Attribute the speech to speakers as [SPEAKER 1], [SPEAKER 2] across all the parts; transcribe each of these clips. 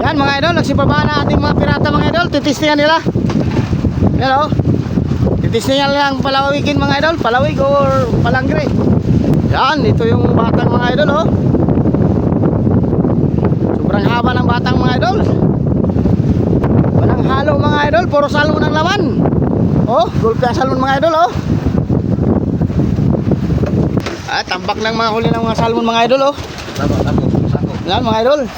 [SPEAKER 1] Yan mga idol, nagsibaba na ating mga pirata mga idol. Titistingan nila. Yan o. Titistingan nila ang palawikin mga idol. Palawig or palangre. Yan, ito yung batang mga idol o. Sobrang haba ng batang mga idol. Walang halo mga idol, puro salmon ang laman. Oh, gulpi ang salmon mga idol oh. Tambak ng mga huli ng mga salmon mga idol oh. Yan mga idol.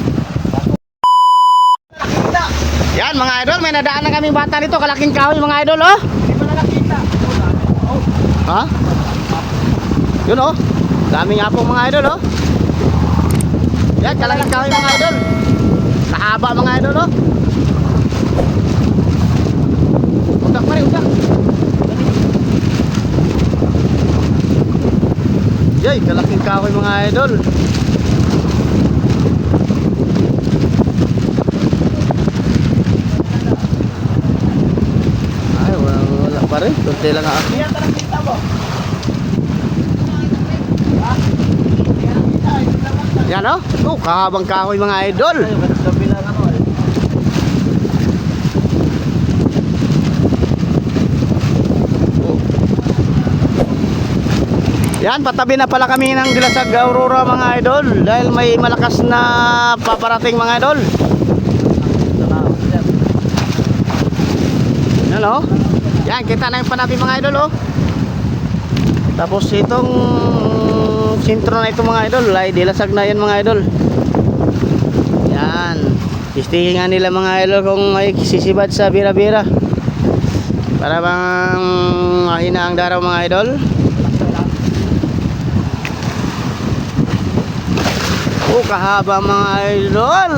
[SPEAKER 1] Yan mga idol, may nadaan na kaming bata nito, kalaking kahoy mga idol oh. Hindi pa nakakita. Ha? Yun oh. Daming apong mga idol oh. Yan, kalaking kahoy mga idol. Kahaba mga idol oh. Udak pa rin, udak. Yay, kalaking kahoy mga idol. Ay, wala pa rin. Kunti lang ako. Yan o. Oh, kahabang kahoy mga idol. Yan, patabi na pala kami ng Dilasag Aurora mga idol dahil may malakas na paparating mga idol. Yan o. Yan, kita na yung panabi mga idol o. Tapos itong sintro na ito mga idol ay Dilasag na yan mga idol. Yan, testingan nila mga idol kung may sisibad sa bira-bira para bang mahina ang daraw mga idol. Oh, kahaba mga idol.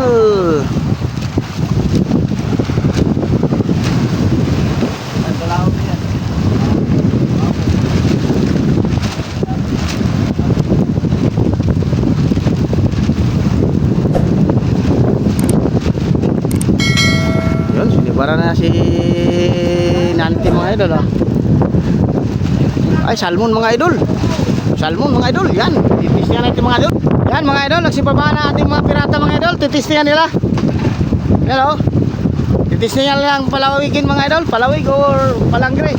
[SPEAKER 1] Yun, sinibara na si Nanti mga idol oh. Ay, salmon mga idol. Salmon mga idol, yan. Titistingan natin mga idol. Yan mga idol, nagsibaba na ating mga pirata mga idol. Titistingan nila. Yan o. Titistingan nila ang palawikin mga idol. Palawig or palangre.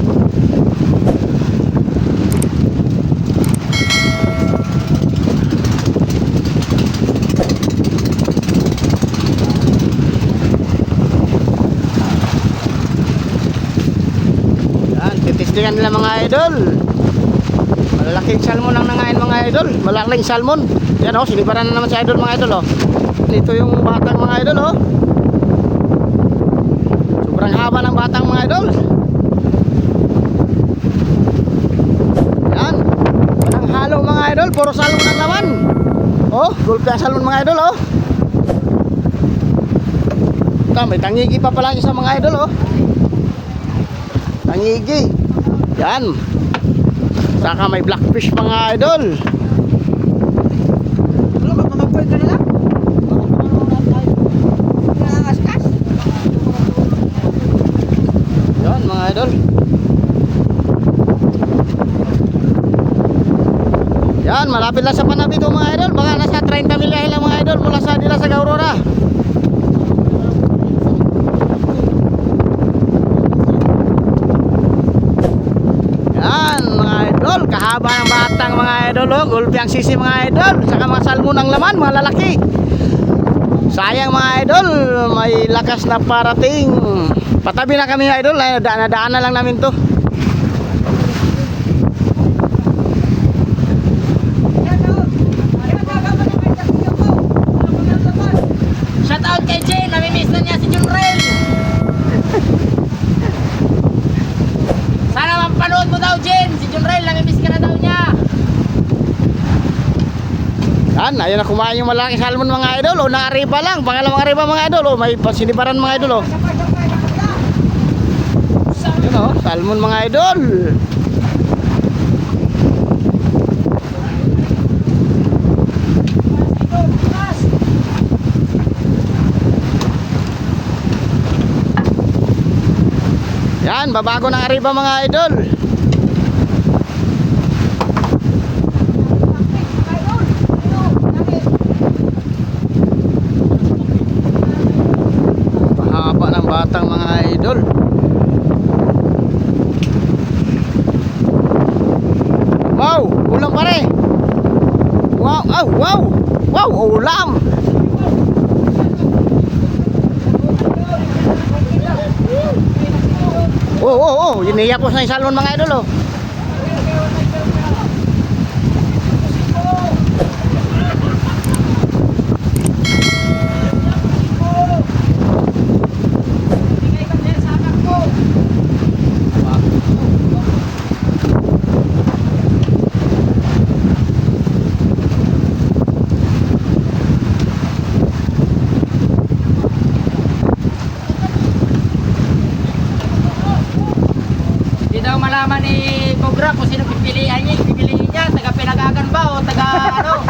[SPEAKER 1] Yan, titistingan nila mga idol. Malaking salmon ang nangain mga idol. Malaking salmon. Yan o, sinibaran na naman si idol mga idol o. Ito yung batang mga idol o. Sobrang haba ng batang mga idol. Yan. Walang halo mga idol, puro salmon ang laman. O, gulpi ang salmon mga idol o. Ito, may tangigi pa pala isa mga idol o. Tangigi. Yan. Saka may blackfish mga idol. Yan mga idol. Yan, malapit lang sa Panabi ito mga idol. Baka nasa 30 milya lang mga idol mula sa Dilasag Aurora. Kahaba ng batang mga idol oh. Gulpi ang sisi mga idol. Saka mga salmon ang laman, mga lalaki. Sayang mga idol, may lakas na parating. Patabi na kami idol. Daan na lang namin to.
[SPEAKER 2] Shout out kay Jane, namimiss na niya si Junrel. Sana mampanood mo daw Jane, si Junrel, namimiss ka na daw niya.
[SPEAKER 1] Yan, ayun na kumain yung malaking salmon mga idol. O, naariba lang, pangalawang ariba mga idol. O, may sinibaran mga idol. O, yun o, salmon mga idol. Yan, babago ng ariba mga idol. Wow, wow. Wow, ulam. Iniyapos na yung salmon mga idol oh.
[SPEAKER 2] Hindi daw malaman ni Cobra kung sino pipiliin niya, taga Pinagagan ba o taga ano?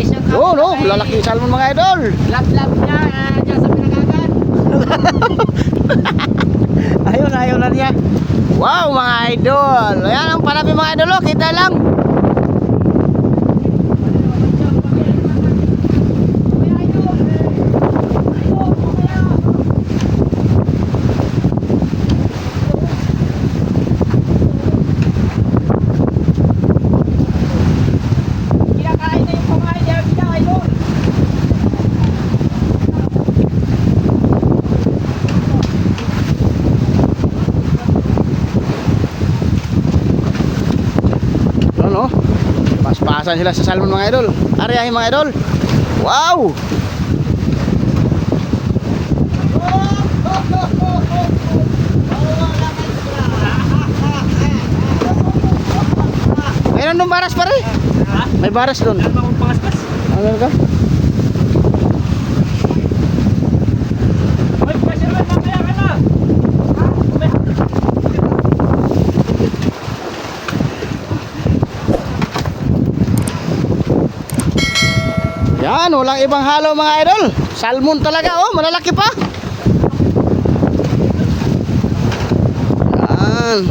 [SPEAKER 2] Shout out
[SPEAKER 1] No,
[SPEAKER 2] kay
[SPEAKER 1] lalaki yung salmon mga idol.
[SPEAKER 2] Lab niya dyan sa Pinagagan.
[SPEAKER 1] Ayaw na niya. Wow mga idol. Ayan ang panabi mga idol oh. Kita lang.
[SPEAKER 2] Kinakain na yung kumain niya, kinakain doon.
[SPEAKER 1] Ano? Paspasan sila sa salmon mga idol. Ariyahin mga idol. Wow! Mayroon doon baras pare. May baras doon.
[SPEAKER 2] Ano bang pangaspas?
[SPEAKER 1] Ano ka?
[SPEAKER 2] Hoy, pressure man, mamaya ka na.
[SPEAKER 1] Yan, walang ibang halo mga idol. Salmon talaga oh, malalaki pa. Yan.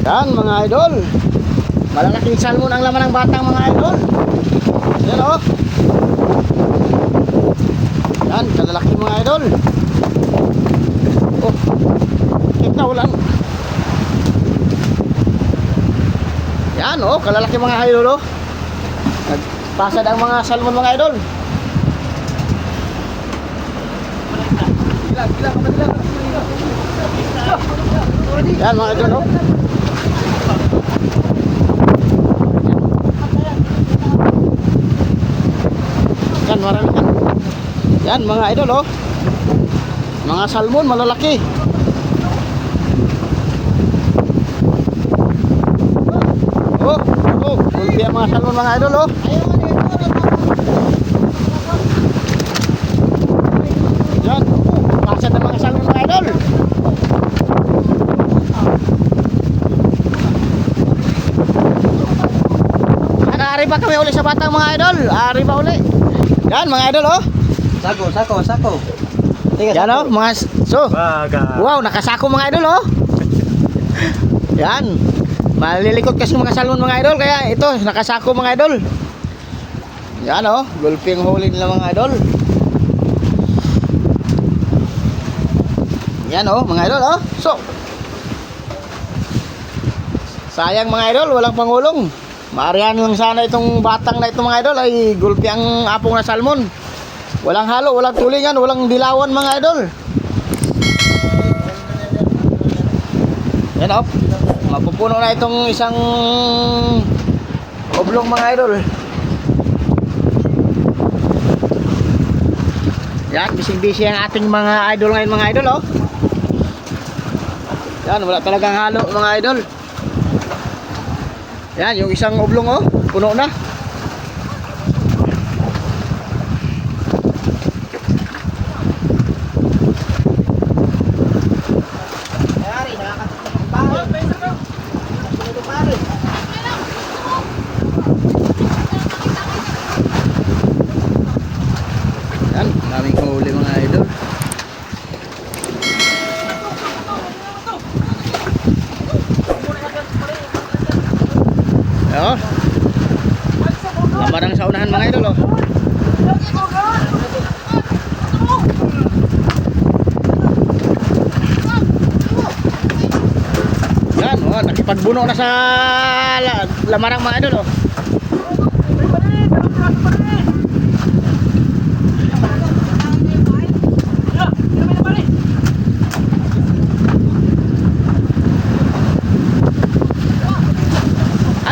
[SPEAKER 1] Yan mga idol. Malalaking salmon ang laman ng batang mga idol. Yan oh. Yan, kalalaki mga idol. Oh, kita ulan. Yan oh, kalalaki mga idol oh. Nagpasad ang mga salmon mga idol. Yan mga idol oh. Yan marami yan. Yan mga idol oh. Mga salmon malalaki. Kulpi ang mga salmon mga idol oh. Yan, pasad ng mga salmon mga idol. Ari pa kami uli sa batang mga idol. Ari pa uli. Yan mga idol oh.
[SPEAKER 2] Sako.
[SPEAKER 1] Yan oh, mga so.
[SPEAKER 2] Baga.
[SPEAKER 1] Wow, nakasako mga idol oh. Yan. Malilikot kasi mga salmon mga idol, kaya ito nakasako mga idol. Yan oh, gulping huli nila mga idol. Yan oh, mga idol oh. So, sayang mga idol, walang pangulong. Maarihan lang sana itong batang na ito mga idol ay gulpi ang apong na salmon. Walang halo, walang tulingan, walang dilawan mga idol. Yan oh. Mapupuno na itong isang oblong mga idol. Yan, bising-busy ang ating mga idol ngayon mga idol oh. Yan, wala talagang halo mga idol. Yan, yung isang oblong oh, puno na. Yan, daming huli mga idol. Oh. Lamarang sa unahan mga idol oh. nakipagbuno na sa lamarang mga idol oh.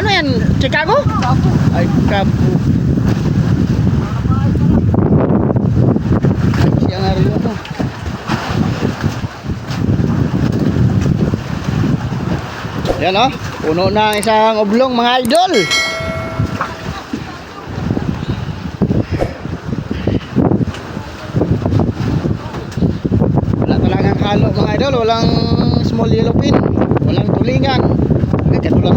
[SPEAKER 1] Ano yan? Chicago? Ay, kapu. Ay, siya nga rin ito. Yan o, puno na ang isang oblong mga idol. Wala talagang halo mga idol, walang small yellow pin, walang tulingan. Ay, katulad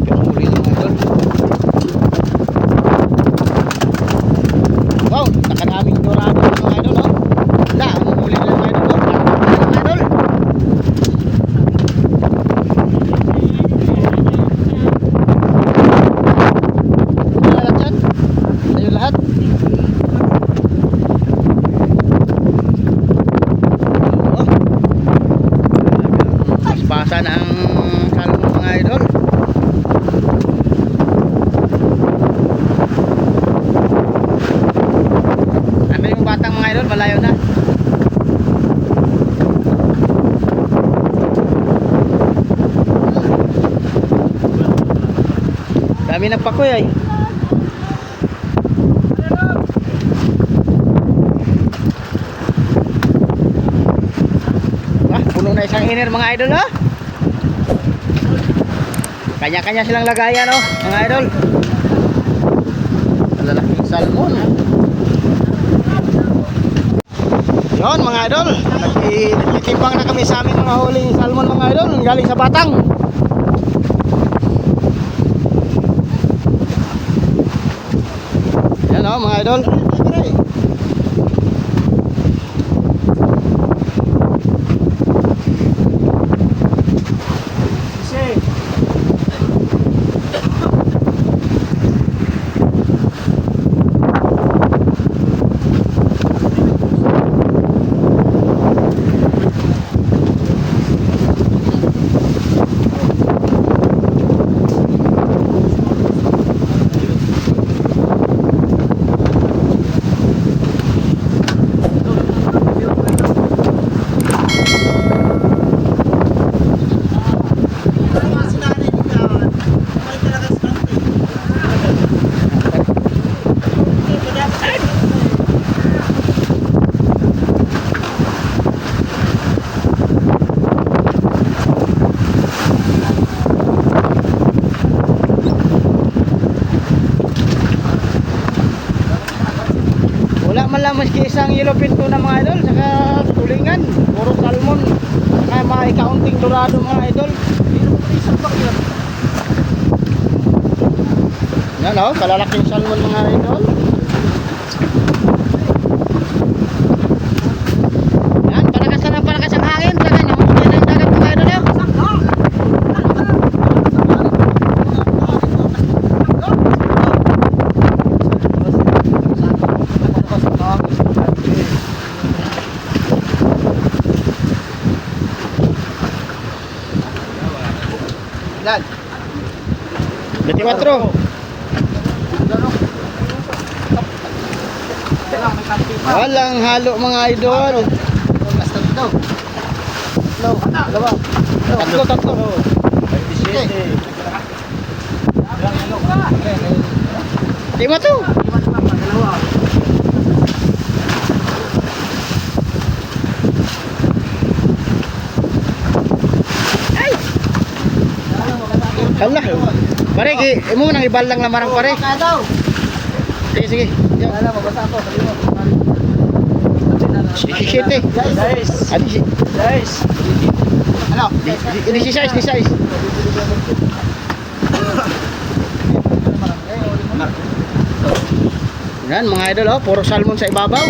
[SPEAKER 1] sa huli ng mga idol. Wow, nakaraming dorado mga idol oh. Wala, ang huli ng mga idol oh. Mga idol. Lahat. Oh. Paspasan ang salmon mga idol. Ano yung batang mga idol? Malayo na. Dami ng pakoy ay. Puno na isang iner mga idol oh. Kanya-kanya silang lagayan oh mga idol. Lalaking salmon. Yon mga idol, nagtitimbang na kami sa aming mga huling salmon mga idol galing sa batang. Yan oh mga idol. Wala man lang maski isang yellow pin tuna mga idol, saka tulingan, puro salmon, saka may kaunting dorado mga idol. Yan o, kalalaking salmon mga idol. Yan, palakas ang hangin, saka namumuli ng dagat mga idol yun. Ilan? 24. Walang halo mga idol. Tatlo. Lima to. Hala. Pare, imo nang ibal lang lamarang pare. Sige.
[SPEAKER 2] Wala, mabasa ako.
[SPEAKER 1] Siyete.
[SPEAKER 2] Guys.
[SPEAKER 1] Ano? Ini si size. Yan mga idol oh, puro salmon sa ibabaw.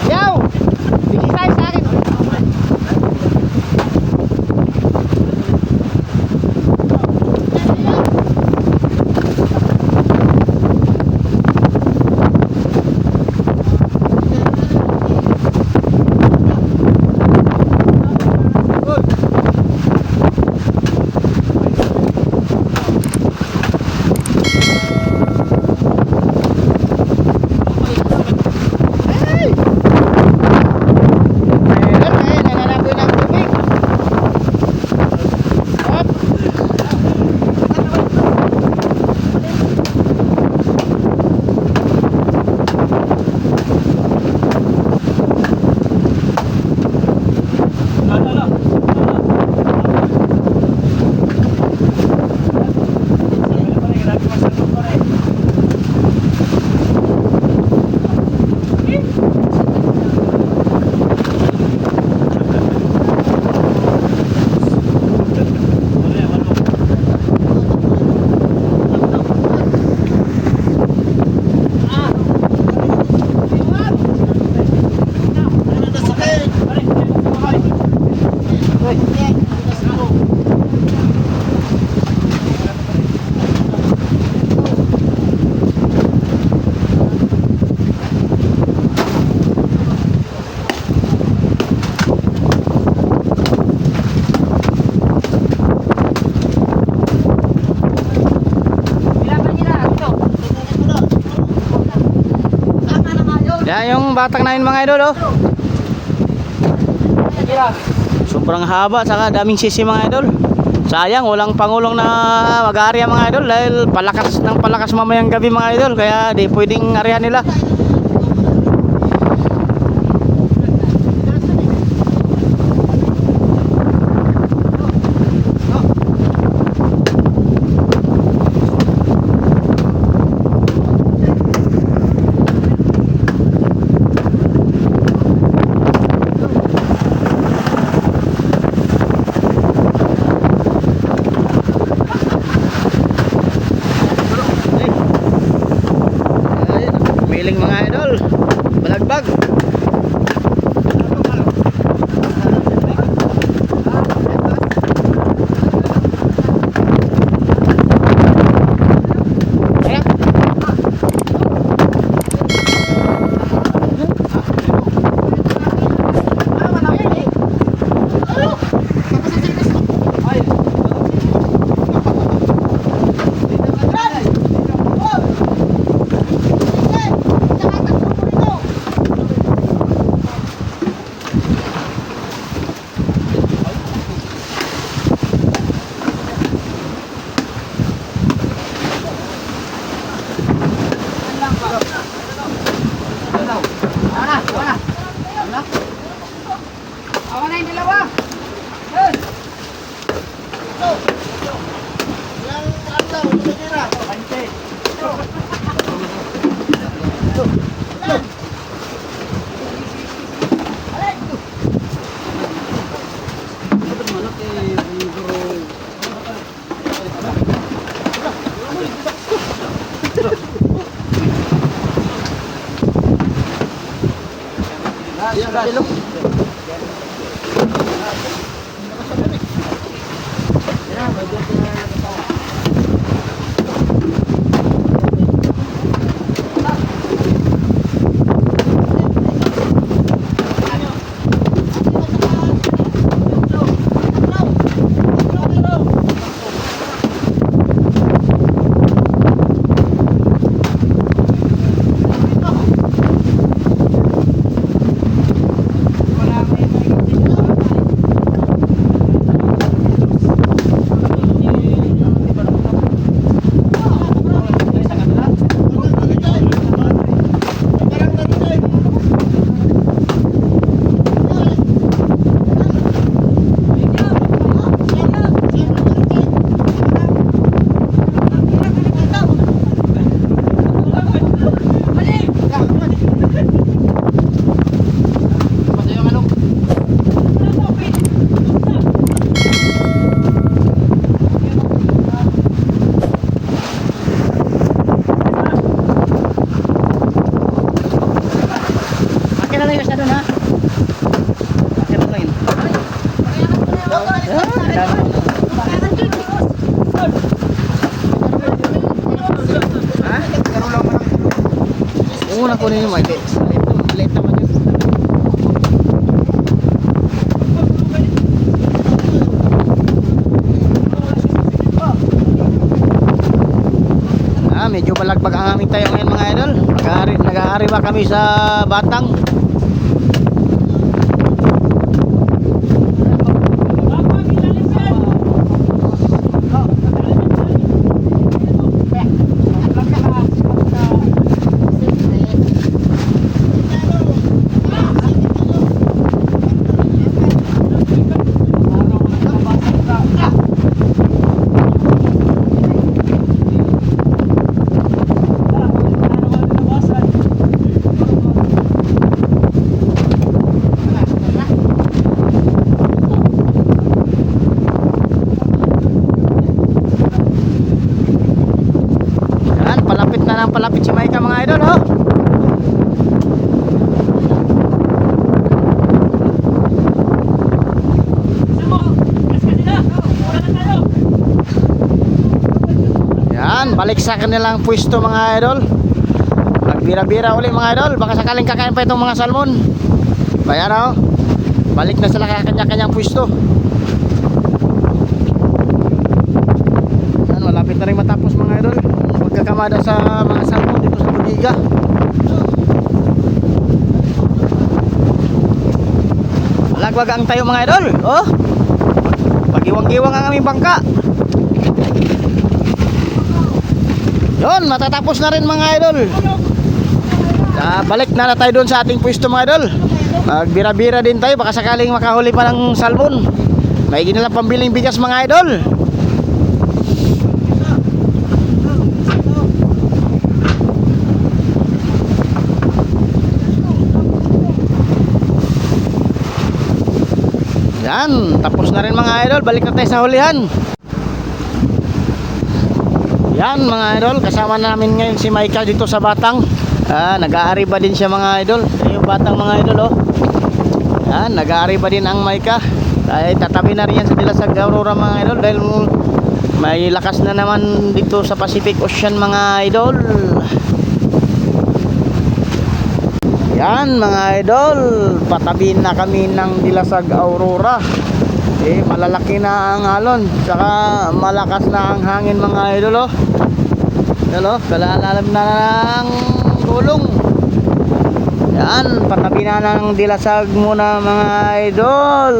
[SPEAKER 1] Yaw! Bigay tayo sa akin. Yan yung batak namin mga idol, oh. Sobrang haba, saka daming sisi mga idol. Sayang, walang pangulong na mag-aarya mga idol dahil palakas ng palakas mamayang gabi mga idol, kaya di pwedeng arya nila. Piling mga idol, balagbag.
[SPEAKER 2] Awan na yung dalawa.
[SPEAKER 1] Ha? Oo, nakunin yung maliit. Maliit naman yun. Medyo balagbag ang aming tayo ngayon mga idol. Nag-aari ba kami sa Batang? Palapit si Maika mga idol, oh. Yan, balik sa kanilang pwesto mga idol. Magbira-bira uli mga idol. Baka sakaling kakain pa itong mga salmon. Bayan, oh. Balik na sila kanya-kanyang pwesto. Yan, malapit na rin matapos mga idol. Pagkakamada sa mga salmon dito sa Budiga. Lagwagang tayo mga idol, oh. Pagiwang-giwang ang aming bangka. Yun, matatapos na rin mga idol. Balik na tayo doon sa ating pwesto mga idol. Magbira-bira din tayo, baka sakaling makahuli pa ng salmon. May ginilang pambiling bigas mga idol. Yan, tapos na rin mga idol. Balik na tayo sa hulihan. Yan mga idol, kasama namin ngayon si Maika dito sa Batang. Nag-aariba din siya mga idol. Yung Batang mga idol, oh. Yan, nag-aariba din ang Maika. Ay, tatabi na rin yan sa Dilasag Aurora mga idol. Dahil may lakas na naman dito sa Pacific Ocean mga idol. Yan mga idol, patabi na kami ng Dilasag Aurora. Malalaki na ang alon, saka malakas na ang hangin mga idol, oh. Yan, oh, kalalalim na ng gulong. Yan, patabi na ng Dilasag muna mga idol.